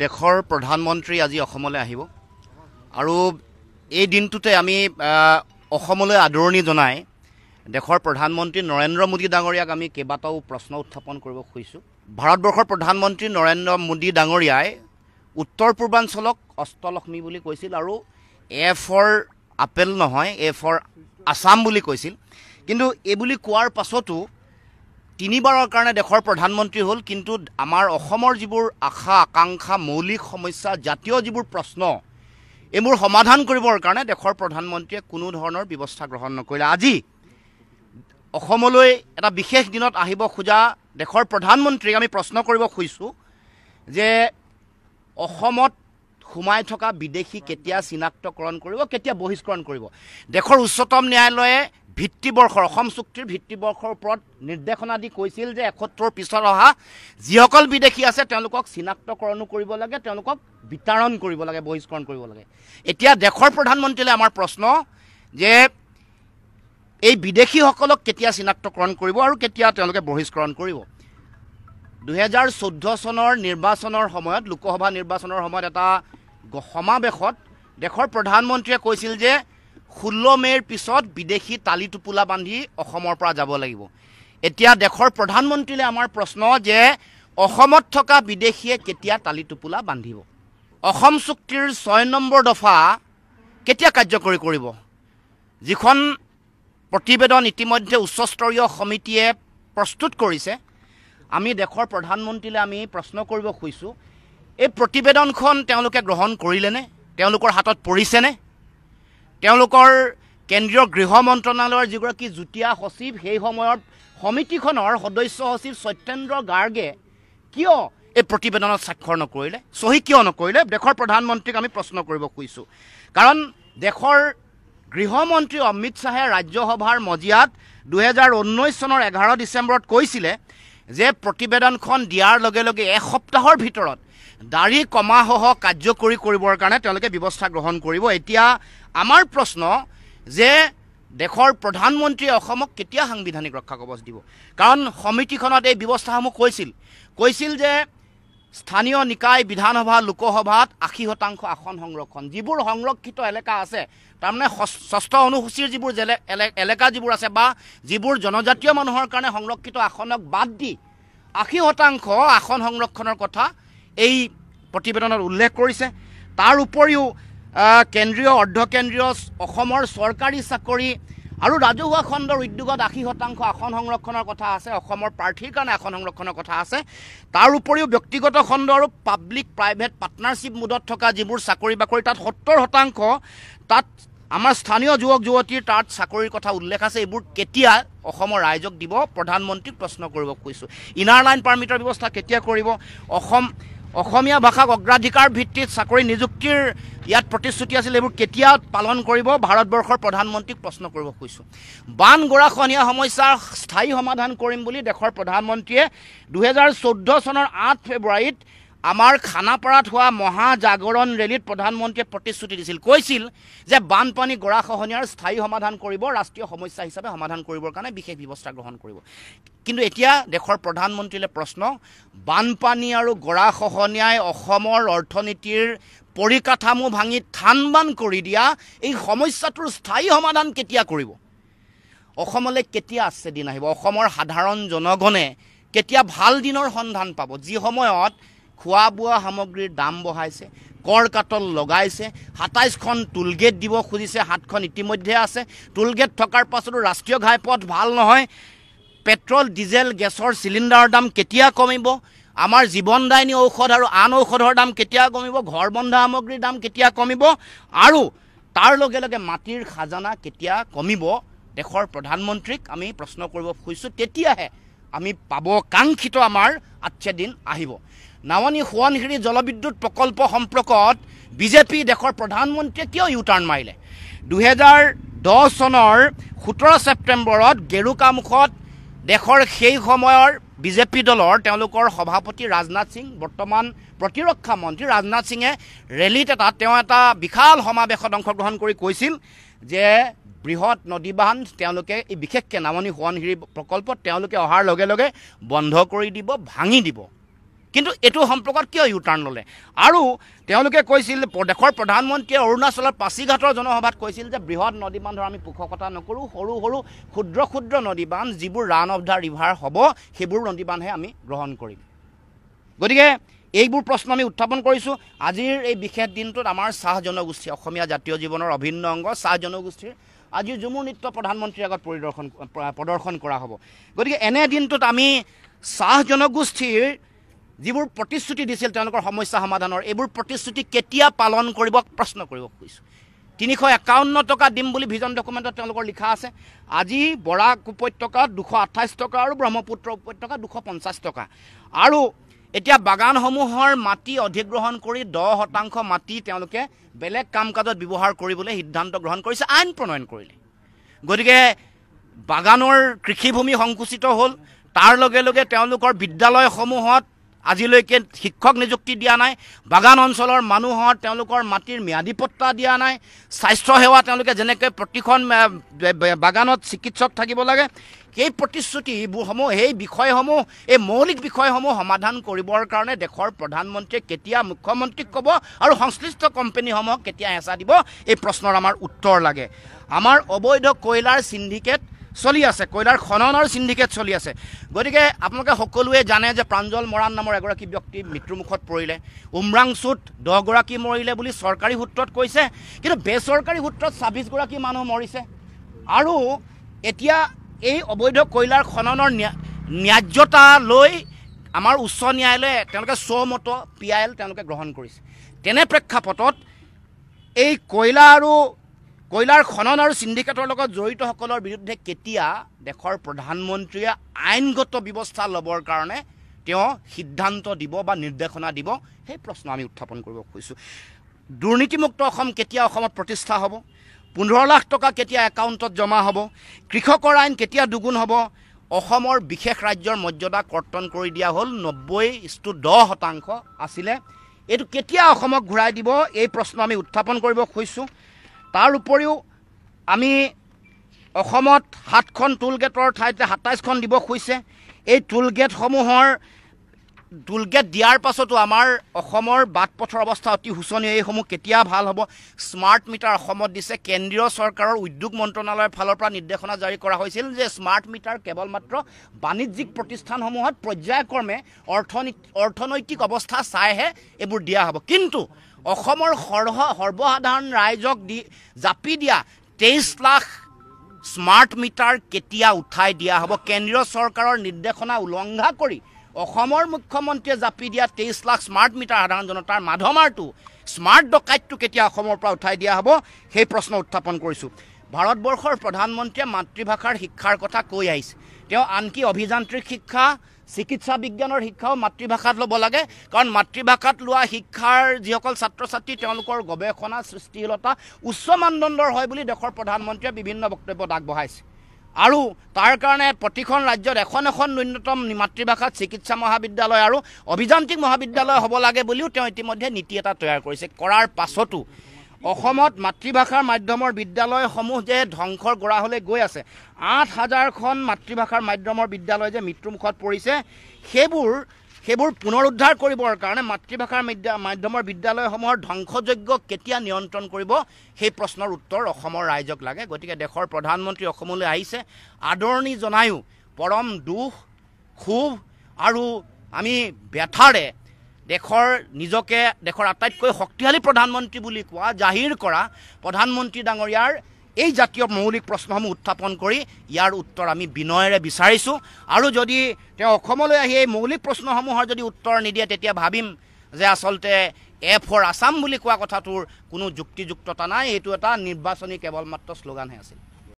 দেশৰ প্ৰধানমন্ত্ৰী আজি অসমলৈ আহিব আৰু এই দিনটোতে আমি অসমলৈ আদৰণি জনাই দেশৰ প্ৰধানমন্ত্ৰী নৰেন্দ্ৰ মোদী ডাঙৰীয়াক আমি কেইবাটাও প্ৰশ্ন উত্থাপন কৰিব খুজিছোঁ। ভাৰতবৰ্ষৰ প্ৰধানমন্ত্ৰী নৰেন্দ্ৰ মোদী ডাঙৰীয়াই উত্তৰ পূৰ্বাঞ্চলক অষ্টলক্ষ্মী বুলি কৈছিল আৰু এ ফৰ আপেল নহয়, এ ফৰ আছাম বুলি কৈছিল। কিন্তু এই বুলি কোৱাৰ পাছতো তিনিবাৰৰ কাৰণে দেশৰ প্ৰধানমন্ত্ৰী হ'ল, কিন্তু আমাৰ অসমৰ যিবোৰ আশা আকাংক্ষা, মৌলিক সমস্যা, জাতীয় যিবোৰ প্ৰশ্ন, এইবোৰ সমাধান কৰিবৰ কাৰণে দেশৰ প্ৰধানমন্ত্ৰীয়ে কোনো ধৰণৰ ব্যৱস্থা গ্ৰহণ নকৰিলে। আজি অসমলৈ এটা বিশেষ দিনত আহিব খোজা দেশৰ প্ৰধানমন্ত্ৰীক আমি প্ৰশ্ন কৰিব খুজিছোঁ যে অসমত সোমাই থকা বিদেশী কেতিয়া চিনাক্তকৰণ কৰিব, কেতিয়া বহিষ্কৰণ কৰিব। দেশৰ উচ্চতম ন্যায়ালয়ে ভিত্তিবৰ্ষৰ অসম চুক্তিৰ ভিত্তিবৰ্ষৰ ওপৰত নিৰ্দেশনা দি কৈছিল যে ৭১ পিছত অহা যিসকল বিদেশী আছে তেওঁলোকক চিনাক্তকৰণো কৰিব লাগে, তেওঁলোকক বিতৰণ কৰিব লাগে, বহিষ্কৰণ কৰিব লাগে। এতিয়া দেশৰ প্ৰধানমন্ত্ৰীলৈ আমাৰ প্ৰশ্ন যে এই বিদেশীসকলক কেতিয়া চিনাক্তকৰণ কৰিব আৰু কেতিয়া তেওঁলোকে বহিষ্কৰণ কৰিব। ২০১৪ চনৰ নিৰ্বাচনৰ সময়ত, লোকসভা নিৰ্বাচনৰ সময়ত এটা সমাৱেশত দেশৰ প্ৰধানমন্ত্ৰীয়ে কৈছিল যে ১৬ মে'ৰ পিছত বিদেশী তালি টোপোলা বান্ধি অসমৰ পৰা যাব লাগিব। এতিয়া দেশৰ প্ৰধানমন্ত্ৰীলৈ আমাৰ প্ৰশ্ন যে অসমত থকা বিদেশীয়ে কেতিয়া তালি টোপোলা বান্ধিব। অসম চুক্তিৰ ৬ নম্বৰ দফা কেতিয়া কাৰ্যকৰী কৰিব। যিখন প্ৰতিবেদন ইতিমধ্যে উচ্চস্তৰীয় সমিতিয়ে প্ৰস্তুত কৰিছে, আমি দেশৰ প্ৰধানমন্ত্ৰীলৈ আমি প্ৰশ্ন কৰিব খুজিছোঁ, এই প্ৰতিবেদনখন তেওঁলোকে গ্ৰহণ কৰিলেনে, তেওঁলোকৰ হাতত পৰিছেনে। তেওঁলোকৰ কেন্দ্ৰীয় গৃহ মন্ত্ৰণালয়ৰ যিগৰাকী যুটীয়া সচিব, সেই সময়ৰ সমিতিখনৰ সদস্য সচিব সত্যেন্দ্ৰ গাৰ্গে কিয় এই প্ৰতিবেদনত স্বাক্ষৰ নকৰিলে, চহী কিয় নকৰিলে, দেশৰ প্ৰধানমন্ত্ৰীক আমি প্ৰশ্ন কৰিব খুজিছোঁ। কাৰণ দেশৰ গৃহমন্ত্ৰী অমিত শ্বাহে ৰাজ্যসভাৰ মজিয়াত ২০১৯ চনৰ ১১ ডিচেম্বৰত কৈছিলে যে প্ৰতিবেদনখন দিয়াৰ লগে লগে এসপ্তাহৰ ভিতৰত দাড়ি কমাসহ কাৰ্যকৰী কৰিবৰ কাৰণে তেওঁলোকে ব্যৱস্থা গ্ৰহণ কৰিব। এতিয়া আমাৰ প্ৰশ্ন যে দেশৰ প্ৰধানমন্ত্ৰীয়ে অসমক কেতিয়া সাংবিধানিক ৰক্ষা কৱচ দিব। কাৰণ সমিতিখনত এই ব্যৱস্থাসমূহ কৈছিল যে স্থানীয় নিকায়, বিধানসভা, লোকসভাত ৮০% আসন সংৰক্ষণ, যিবোৰ সংৰক্ষিত এলেকা আছে, তাৰমানে ষষ্ঠ অনুসূচীৰ যিবোৰ এলেকা যিবোৰ আছে বা যিবোৰ জনজাতীয় মানুহৰ কাৰণে সংৰক্ষিত আসনক বাদ দি ৮০% আসন সংৰক্ষণৰ কথা এই প্ৰতিবেদনত উল্লেখ কৰিছে। তাৰ উপৰিও কেন্দ্ৰীয় অৰ্ধকেন্দ্ৰীয় অসমৰ চৰকাৰী চাকৰি আৰু ৰাজহুৱা খণ্ডৰ উদ্যোগত ৮০% আসন সংৰক্ষণৰ কথা আছে, অসমৰ প্ৰাৰ্থীৰ কাৰণে আসন সংৰক্ষণৰ কথা আছে। তাৰ উপৰিও ব্যক্তিগত খণ্ড আৰু পাব্লিক প্ৰাইভেট পাৰ্টনাৰশ্বিপ মোডত থকা যিবোৰ চাকৰি বাকৰি, তাত ৭০%, তাত আমাৰ স্থানীয় যুৱক যুৱতীৰ তাত চাকৰিৰ কথা উল্লেখ আছে। এইবোৰ কেতিয়া অসমৰ ৰাইজক দিব, প্ৰধানমন্ত্ৰীক প্ৰশ্ন কৰিব খুজিছোঁ। ইনাৰ লাইন পাৰ্মিটৰ ব্যৱস্থা কেতিয়া কৰিব, অসমীয়া ভাষাক অগ্ৰাধিকাৰ ভিত্তিত চাকৰি নিযুক্তিৰ ইয়াত প্ৰতিশ্ৰুতি আছিল, এইবোৰ কেতিয়া পালন কৰিব, ভাৰতবৰ্ষৰ প্ৰধানমন্ত্ৰীক প্ৰশ্ন কৰিব খুজিছোঁ। বান গৰাখহনীয়া সমস্যাৰ স্থায়ী সমাধান কৰিম বুলি দেশৰ প্ৰধানমন্ত্ৰীয়ে ২০১৪ চনৰ ৮ ফেব্ৰুৱাৰীত আমাৰ খানাপাৰাত হোৱা মহাজাগৰণ ৰেলীত প্ৰধানমন্ত্ৰীয়ে প্ৰতিশ্ৰুতি দিছিল, কৈছিল যে বানপানী গৰাখহনীয়াৰ স্থায়ী সমাধান কৰিব, ৰাষ্ট্ৰীয় সমস্যা হিচাপে সমাধান কৰিবৰ কাৰণে বিশেষ ব্যৱস্থা গ্ৰহণ কৰিব। কিন্তু এতিয়া দেশৰ প্ৰধানমন্ত্ৰীলৈ প্ৰশ্ন, বানপানী আৰু গৰাখহনীয়াই অসমৰ অৰ্থনীতিৰ পৰিকাঠামো ভাঙি থান বান কৰি দিয়া এই সমস্যাটোৰ স্থায়ী সমাধান কেতিয়া কৰিব। অসমলৈ কেতিয়া আছে দিন আহিব, অসমৰ সাধাৰণ জনগণে কেতিয়া ভাল দিনৰ সন্ধান পাব, যি সময়ত খোৱা বোৱা সামগ্ৰীৰ দাম বঢ়াইছে, কৰ কাটল লগাইছে, ২৭খন টোলগেট দিব খুজিছে, ৭খন ইতিমধ্যে আছে। টোলগেট থকাৰ পাছতো ৰাষ্ট্ৰীয় ঘাইপথ ভাল নহয়, পেট্ৰল ডিজেল গেছৰ চিলিণ্ডাৰৰ দাম কেতিয়া কমিব, আমাৰ জীৱনদায়িনী ঔষধ আৰু আন ঔষধৰ দাম কেতিয়া কমিব, ঘৰ বন্ধা সামগ্ৰীৰ দাম কেতিয়া কমিব, আৰু তাৰ লগে লগে মাটিৰ খাজানা কেতিয়া কমিব। দেশৰ প্ৰধানমন্ত্ৰীক আমি প্ৰশ্ন কৰিব খুজিছোঁ, তেতিয়াহে আমি পাব কাংক্ষিত আমাৰ আচ্ছা দিন আহিব। নামনি সোৱণশিৰি জলবিদ্যুৎ প্ৰকল্প সম্পৰ্কত বিজেপি দেশৰ প্ৰধানমন্ত্ৰীয়ে কিয় ইউটাৰ্ণ মাৰিলে। ২০১০ চনৰ ১৭ ছেপ্টেম্বৰত গেৰুকামুখত দেশৰ সেই সময়ৰ বিজেপি দলৰ তেওঁলোকৰ সভাপতি ৰাজনাথ সিং, বৰ্তমান প্ৰতিৰক্ষা মন্ত্ৰী ৰাজনাথ সিঙে ৰেলীত তেওঁ এটা বিশাল সমাৱেশত অংশগ্ৰহণ কৰি কৈছিল যে বৃহৎ নদী বান্ধ তেওঁলোকে এই বিশেষকৈ নামনি সোৱণশিৰি প্ৰকল্পত তেওঁলোকে অহাৰ লগে লগে বন্ধ কৰি দিব, ভাঙি দিব। কিন্তু এইটো সম্পৰ্কত কিয় ইউটাৰ্ণ ল'লে আৰু তেওঁলোকে কৈছিল দেশৰ প্ৰধানমন্ত্ৰীয়ে অৰুণাচলৰ পাছিঘাটৰ জনসভাত কৈছিল যে বৃহৎ নদী বান্ধৰ আমি পোষকতা নকৰোঁ সৰু সৰু ক্ষুদ্ৰ ক্ষুদ্ৰ নদী বান্ধ যিবোৰ ৰান অফ দ্য ৰিভাৰ হ'ব সেইবোৰ নদী বান্ধহে আমি গ্ৰহণ কৰিম গতিকে এইবোৰ প্ৰশ্ন আমি উত্থাপন কৰিছোঁ আজিৰ এই বিশেষ দিনটোত আমাৰ চাহ জনগোষ্ঠী অসমীয়া জাতীয় জীৱনৰ অভিন্ন অংগ চাহ জনগোষ্ঠীৰ আজি ঝুমুৰ নৃত্য প্ৰধানমন্ত্ৰীৰ আগত প্ৰদৰ্শন কৰা হ'ব গতিকে এনে দিনটোত আমি চাহ জনগোষ্ঠীৰ যিবোৰ প্ৰতিশ্ৰুতি দিছিল তেওঁলোকৰ সমস্যা সমাধানৰ এইবোৰ প্ৰতিশ্ৰুতি কেতিয়া পালন কৰিব প্ৰশ্ন কৰিব খুজিছোঁ 351 টকা দিম বুলি ভিজন ডকুমেণ্টত তেওঁলোকৰ লিখা আছে আজি বৰাক উপত্যকাত 228 টকা আৰু ব্ৰহ্মপুত্ৰ উপত্যকাত 250 টকা আৰু এতিয়া বাগানসমূহৰ মাটি অধিগ্ৰহণ কৰি 10% মাটি তেওঁলোকে বেলেগ কাম কাজত ব্যৱহাৰ কৰিবলৈ সিদ্ধান্ত গ্ৰহণ কৰিছে আইন প্ৰণয়ন কৰিলে গতিকে বাগানৰ কৃষিভূমি সংকুচিত হ'ল তাৰ লগে লগে তেওঁলোকৰ বিদ্যালয়সমূহত আজিলৈকে শিক্ষক নিযুক্তি দিয়া নাই বাগান অঞ্চলৰ মানুহৰ তেওঁলোকৰ মাটিৰ ম্যাদী পট্টা দিয়া নাই স্বাস্থ্য সেৱা তেওঁলোকে যেনেকৈ প্ৰতিখন বাগানত চিকিৎসক থাকিব লাগে সেই প্ৰতিশ্ৰুতিসমূহ সেই বিষয়সমূহ এই মৌলিক বিষয়সমূহ সমাধান কৰিবৰ কাৰণে দেশৰ প্ৰধানমন্ত্ৰীয়ে কেতিয়া মুখ্যমন্ত্ৰীক ক'ব আৰু সংশ্লিষ্ট কোম্পানীসমূহক কেতিয়া হেঁচা দিব এই প্ৰশ্নৰ আমাৰ উত্তৰ লাগে আমাৰ অবৈধ কয়লাৰ সিন্ডিকেট চলি আছে কয়লাৰ খননৰ সিন্ডিকেট চলি আছে গতিকে আপোনালোকে সকলোৱে জানে যে প্ৰাঞ্জল মৰাণ নামৰ এগৰাকী ব্যক্তি মৃত্যুমুখত পৰিলে উমৰাংচুত 10 গৰাকী মৰিলে বুলি চৰকাৰী সূত্ৰত কৈছে কিন্তু বেচৰকাৰী সূত্ৰত 26 গৰাকী মানুহ মৰিছে আৰু এতিয়া এই অবৈধ কয়লাৰ খননৰ ন্যায্যতা লৈ আমাৰ উচ্চ ন্যায়ালয়ে তেওঁলোকে স্বমত PIL তেওঁলোকে গ্ৰহণ কৰিছে তেনে প্ৰেক্ষাপটত এই কয়লা আৰু কয়লাৰ খনন আৰু সিন্ডিকেটৰ লগত জড়িতসকলৰ বিৰুদ্ধে কেতিয়া দেশৰ প্ৰধানমন্ত্ৰীয়ে আইনগত ব্যৱস্থা ল'বৰ কাৰণে তেওঁ সিদ্ধান্ত দিব বা নিৰ্দেশনা দিব সেই প্ৰশ্ন আমি উত্থাপন কৰিব খুজিছোঁ দুৰ্নীতিমুক্ত অসম কেতিয়া অসমত প্ৰতিষ্ঠা হ'ব 15 লাখ টকা কেতিয়া একাউণ্টত জমা হ'ব কৃষকৰ আইন কেতিয়া দুগুণ হ'ব অসমৰ বিশেষ ৰাজ্যৰ মৰ্যাদা কৰ্তন কৰি দিয়া হ'ল 90:10% আছিলে এইটো কেতিয়া অসমক ঘূৰাই দিব এই প্ৰশ্ন আমি উত্থাপন কৰিব খুজিছোঁ তাৰ উপৰিও আমি অসমত 7খন টুলগেটৰ ঠাইতে 27খন দিব খুজিছে এই টুলগেটসমূহৰ টুলগেট দিয়াৰ পাছতো আমাৰ অসমৰ বাট পথৰ অৱস্থা অতি শোচনীয় এইসমূহ কেতিয়া ভাল হ'ব স্মাৰ্ট মিটাৰ অসমত দিছে কেন্দ্ৰীয় চৰকাৰৰ উদ্যোগ মন্ত্ৰণালয়ৰ ফালৰ পৰা নিৰ্দেশনা জাৰি কৰা হৈছিল যে স্মাৰ্ট মিটাৰ কেৱল মাত্ৰ বাণিজ্যিক প্ৰতিষ্ঠানসমূহত পৰ্যায়ক্ৰমে অৰ্থনৈতিক অৱস্থা চাইহে এইবোৰ দিয়া হ'ব কিন্তু অসমৰ সৰ্বসাধাৰণ ৰাইজক জাপি দিয়া 23 লাখ স্মাৰ্ট মিটাৰ কেতিয়া উঠাই দিয়া হ'ব কেন্দ্ৰীয় চৰকাৰৰ নিৰ্দেশনা উলংঘা কৰি অসমৰ মুখ্যমন্ত্ৰীয়ে জাপি দিয়া 23 লাখ স্মাৰ্ট মিটাৰ সাধাৰণ জনতাৰ মাধমাৰটো স্মাৰ্ট ডকাইতটো কেতিয়া অসমৰ পৰা উঠাই দিয়া হ'ব সেই প্ৰশ্ন উত্থাপন কৰিছোঁ ভাৰতবৰ্ষৰ প্ৰধানমন্ত্ৰীয়ে মাতৃভাষাৰ শিক্ষাৰ কথা কৈ আহিছে তেওঁ আনকি অভিযান্ত্ৰিক শিক্ষা চিকিৎসা বিজ্ঞানৰ শিক্ষাও মাতৃভাষাত ল'ব লাগে কাৰণ মাতৃভাষাত লোৱা শিক্ষাৰ যিসকল ছাত্ৰ ছাত্ৰী তেওঁলোকৰ গৱেষণা সৃষ্টিশীলতা উচ্চ মানদণ্ডৰ হয় বুলি দেশৰ প্ৰধানমন্ত্ৰীয়ে বিভিন্ন বক্তব্যত আগবঢ়াইছে আৰু তাৰ কাৰণে প্ৰতিখন ৰাজ্যত এখন ন্যূনতম মাতৃভাষাত চিকিৎসা মহাবিদ্যালয় আৰু অভিযান্ত্ৰিক মহাবিদ্যালয় হ'ব লাগে বুলিও তেওঁ ইতিমধ্যে নীতি এটা তৈয়াৰ কৰিছে কৰাৰ পাছতো অসমত মাতৃভাষাৰ মাধ্যমৰ বিদ্যালয়সমূহ যে ধ্বংসৰ গৰাহলৈ গৈ আছে 8000খন মাতৃভাষাৰ মাধ্যমৰ বিদ্যালয় যে মৃত্যুমুখত পৰিছে সেইবোৰ পুনৰুদ্ধাৰ কৰিবৰ কাৰণে মাতৃভাষাৰ মাধ্যমৰ বিদ্যালয়সমূহৰ ধ্বংসযোগ্য কেতিয়া নিয়ন্ত্ৰণ কৰিব সেই প্ৰশ্নৰ উত্তৰ অসমৰ ৰাইজক লাগে গতিকে দেশৰ প্ৰধানমন্ত্ৰী অসমলৈ আহিছে আদৰণি জনায়ো পৰম দুখ ক্ষোভ আৰু আমি ব্যথাৰে নিজকে দেশৰ আটাইতকৈ শক্তিশালী প্ৰধানমন্ত্ৰী বুলি কোৱা জাহিৰ কৰা প্ৰধানমন্ত্ৰী ডাঙৰীয়াৰ এই জাতীয় মৌলিক প্ৰশ্নসমূহ উত্থাপন কৰি ইয়াৰ উত্তৰ আমি বিনয়েৰে বিচাৰিছোঁ আৰু যদি তেওঁ অসমলৈ আহি এই মৌলিক প্ৰশ্নসমূহৰ যদি উত্তৰ নিদিয়ে তেতিয়া ভাবিম যে আচলতে এ ফৰ আছাম বুলি কোৱা কথাটোৰ কোনো যুক্তিযুক্ততা নাই এইটো এটা নিৰ্বাচনী কেৱল মাত্ৰ শ্লোগানহে আছিল